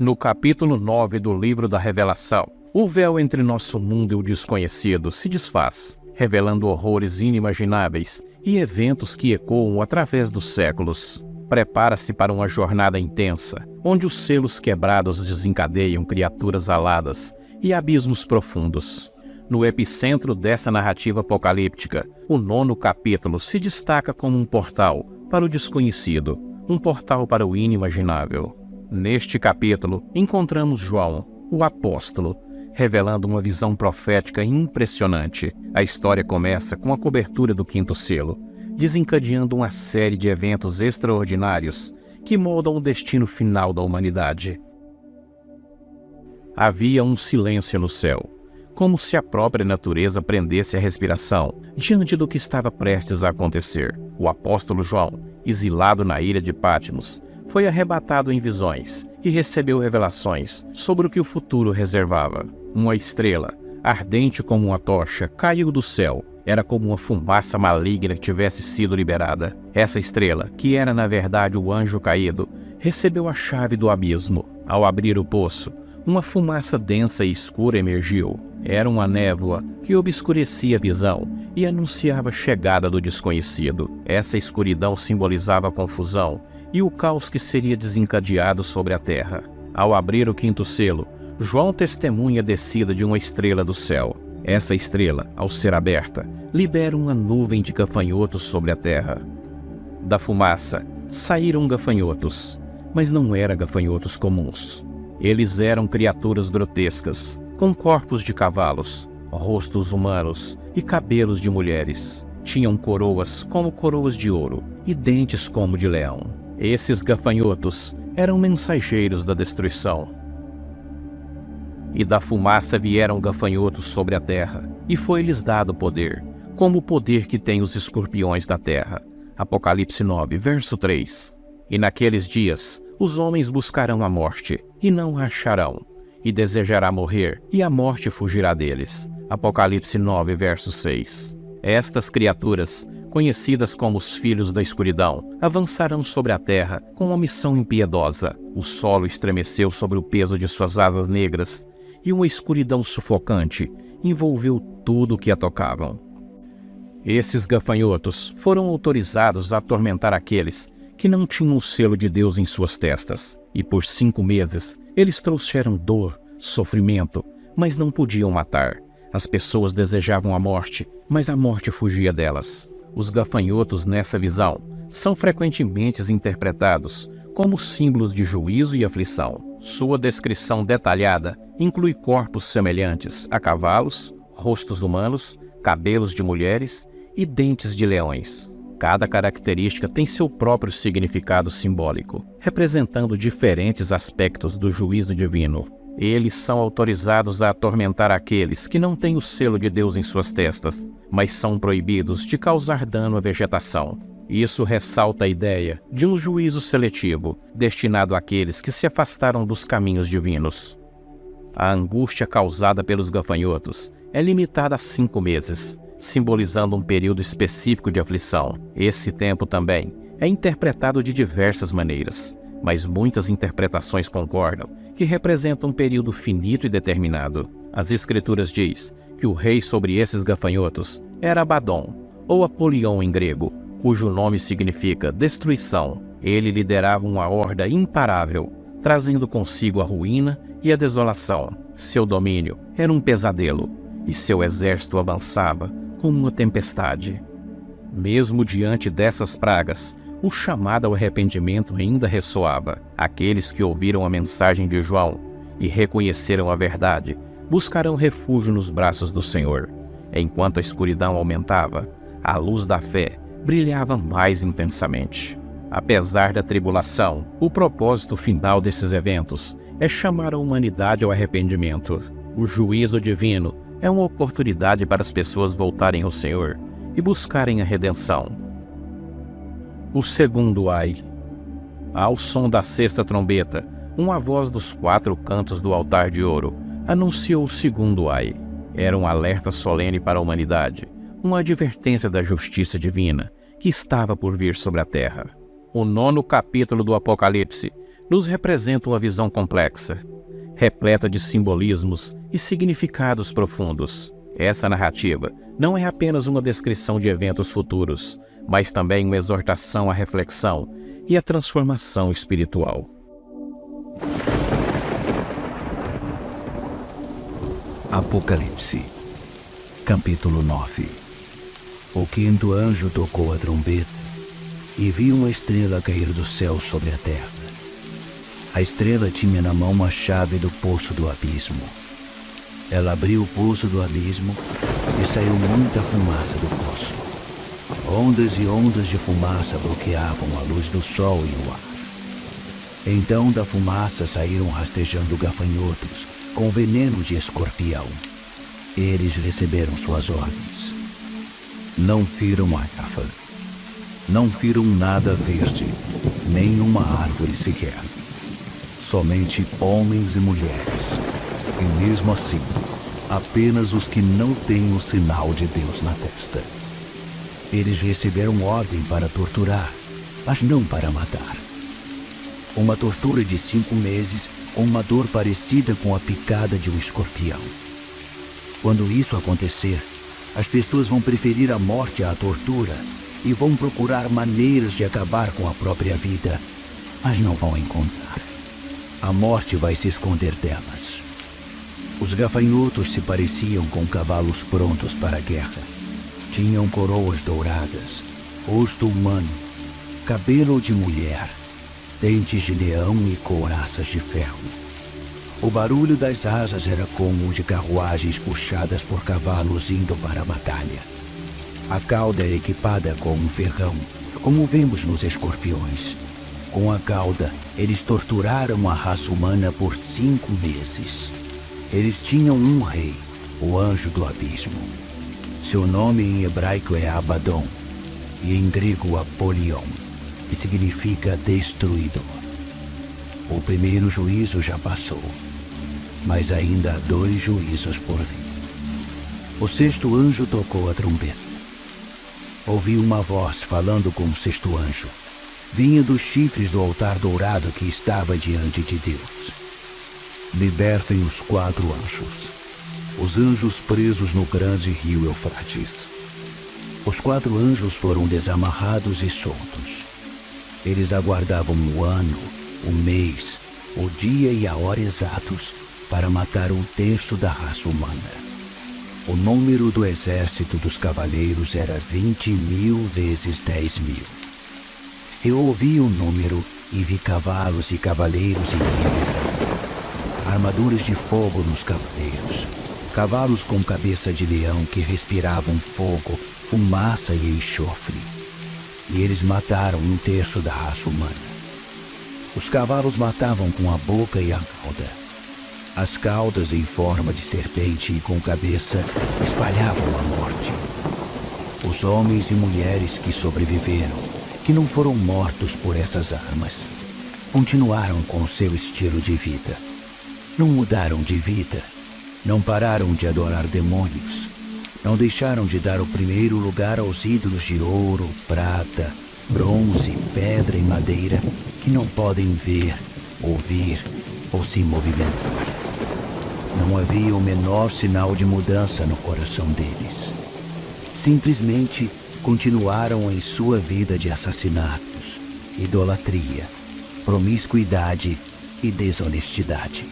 No capítulo 9 do livro da Revelação, o véu entre nosso mundo e o desconhecido se desfaz, revelando horrores inimagináveis e eventos que ecoam através dos séculos. Prepara-se para uma jornada intensa, onde os selos quebrados desencadeiam criaturas aladas e abismos profundos. No epicentro dessa narrativa apocalíptica, o 9º capítulo se destaca como um portal para o desconhecido, um portal para o inimaginável. Neste capítulo, encontramos João, o apóstolo, revelando uma visão profética impressionante. A história começa com a cobertura do 5º selo, desencadeando uma série de eventos extraordinários que moldam o destino final da humanidade. Havia um silêncio no céu, como se a própria natureza prendesse a respiração diante do que estava prestes a acontecer. O apóstolo João, exilado na ilha de Patmos, foi arrebatado em visões e recebeu revelações sobre o que o futuro reservava. Uma estrela, ardente como uma tocha, caiu do céu. Era como uma fumaça maligna que tivesse sido liberada. Essa estrela, que era na verdade o anjo caído, recebeu a chave do abismo. Ao abrir o poço, uma fumaça densa e escura emergiu. Era uma névoa que obscurecia a visão e anunciava a chegada do desconhecido. Essa escuridão simbolizava a confusão e o caos que seria desencadeado sobre a terra. Ao abrir o 5º selo, João testemunha a descida de uma estrela do céu. Essa estrela, ao ser aberta, libera uma nuvem de gafanhotos sobre a terra. Da fumaça saíram gafanhotos, mas não eram gafanhotos comuns. Eles eram criaturas grotescas, com corpos de cavalos, rostos humanos e cabelos de mulheres. Tinham coroas como coroas de ouro e dentes como de leão. Esses gafanhotos eram mensageiros da destruição. E da fumaça vieram gafanhotos sobre a terra, e foi-lhes dado poder, como o poder que tem os escorpiões da terra. Apocalipse 9, verso 3. E naqueles dias, os homens buscarão a morte, e não a acharão, e desejará morrer, e a morte fugirá deles. Apocalipse 9, verso 6. Estas criaturas, conhecidas como os filhos da escuridão, avançarão sobre a terra com uma missão impiedosa. O solo estremeceu sobre o peso de suas asas negras, e uma escuridão sufocante envolveu tudo o que a tocavam. Esses gafanhotos foram autorizados a atormentar aqueles que não tinham o selo de Deus em suas testas, e por 5 meses eles trouxeram dor, sofrimento, mas não podiam matar. As pessoas desejavam a morte, mas a morte fugia delas. Os gafanhotos nessa visão são frequentemente interpretados como símbolos de juízo e aflição. Sua descrição detalhada inclui corpos semelhantes a cavalos, rostos humanos, cabelos de mulheres e dentes de leões. Cada característica tem seu próprio significado simbólico, representando diferentes aspectos do juízo divino. Eles são autorizados a atormentar aqueles que não têm o selo de Deus em suas testas, mas são proibidos de causar dano à vegetação. Isso ressalta a ideia de um juízo seletivo, destinado àqueles que se afastaram dos caminhos divinos. A angústia causada pelos gafanhotos é limitada a 5 meses, simbolizando um período específico de aflição. Esse tempo também é interpretado de diversas maneiras, mas muitas interpretações concordam que representa um período finito e determinado. As Escrituras diz que o rei sobre esses gafanhotos era Abadom, ou Apolion em grego, cujo nome significa destruição. Ele liderava uma horda imparável, trazendo consigo a ruína e a desolação. Seu domínio era um pesadelo, e seu exército avançava como uma tempestade. Mesmo diante dessas pragas, o chamado ao arrependimento ainda ressoava. Aqueles que ouviram a mensagem de João e reconheceram a verdade, buscarão refúgio nos braços do Senhor. Enquanto a escuridão aumentava, a luz da fé brilhava mais intensamente. Apesar da tribulação, o propósito final desses eventos é chamar a humanidade ao arrependimento. O juízo divino é uma oportunidade para as pessoas voltarem ao Senhor e buscarem a redenção. O segundo ai. Ao som da 6ª trombeta, uma voz dos 4 cantos do altar de ouro anunciou o segundo ai. Era um alerta solene para a humanidade, uma advertência da justiça divina que estava por vir sobre a terra. O 9º capítulo do Apocalipse nos representa uma visão complexa, repleta de simbolismos e significados profundos. Essa narrativa não é apenas uma descrição de eventos futuros, mas também uma exortação à reflexão e à transformação espiritual. Apocalipse, capítulo 9. O quinto anjo tocou a trombeta e viu uma estrela cair do céu sobre a terra. A estrela tinha na mão a chave do poço do abismo. Ela abriu o poço do abismo e saiu muita fumaça do poço. Ondas e ondas de fumaça bloqueavam a luz do sol e o ar. Então da fumaça saíram rastejando gafanhotos com veneno de escorpião. Eles receberam suas ordens. Não firam a erva, não firam nada verde, nem uma árvore sequer. Somente homens e mulheres, e mesmo assim, apenas os que não têm o sinal de Deus na testa. Eles receberam ordem para torturar, mas não para matar. Uma tortura de 5 meses com uma dor parecida com a picada de um escorpião. Quando isso acontecer, as pessoas vão preferir a morte à tortura e vão procurar maneiras de acabar com a própria vida, mas não vão encontrar. A morte vai se esconder delas. Os gafanhotos se pareciam com cavalos prontos para a guerra. Tinham coroas douradas, rosto humano, cabelo de mulher, dentes de leão e couraças de ferro. O barulho das asas era como o de carruagens puxadas por cavalos indo para a batalha. A cauda era equipada com um ferrão, como vemos nos escorpiões. Com a cauda, eles torturaram a raça humana por 5 meses. Eles tinham um rei, o anjo do abismo. Seu nome em hebraico é Abaddon, e em grego Apolion, que significa destruidor. O primeiro juízo já passou, mas ainda há 2 juízos por vir. O 6º anjo tocou a trombeta. Ouvi uma voz falando com o 6º anjo. Vinha dos chifres do altar dourado que estava diante de Deus. Libertem os 4 anjos, os anjos presos no grande rio Eufrates. Os 4 anjos foram desamarrados e soltos. Eles aguardavam o ano, o mês, o dia e a hora exatos para matar 1/3 da raça humana. O número do exército dos cavaleiros era 20.000 vezes 10.000. Eu ouvi o número e vi cavalos e cavaleiros em revezamento. Armaduras de fogo nos cavaleiros. Cavalos com cabeça de leão que respiravam fogo, fumaça e enxofre. E eles mataram 1/3 da raça humana. Os cavalos matavam com a boca e a cauda. As caudas em forma de serpente e com cabeça espalhavam a morte. Os homens e mulheres que sobreviveram, que não foram mortos por essas armas, continuaram com seu estilo de vida. Não mudaram de vida, não pararam de adorar demônios, não deixaram de dar o primeiro lugar aos ídolos de ouro, prata, bronze, pedra e madeira que não podem ver, ouvir ou se movimentar. Não havia o menor sinal de mudança no coração deles. Simplesmente continuaram em sua vida de assassinatos, idolatria, promiscuidade e desonestidade.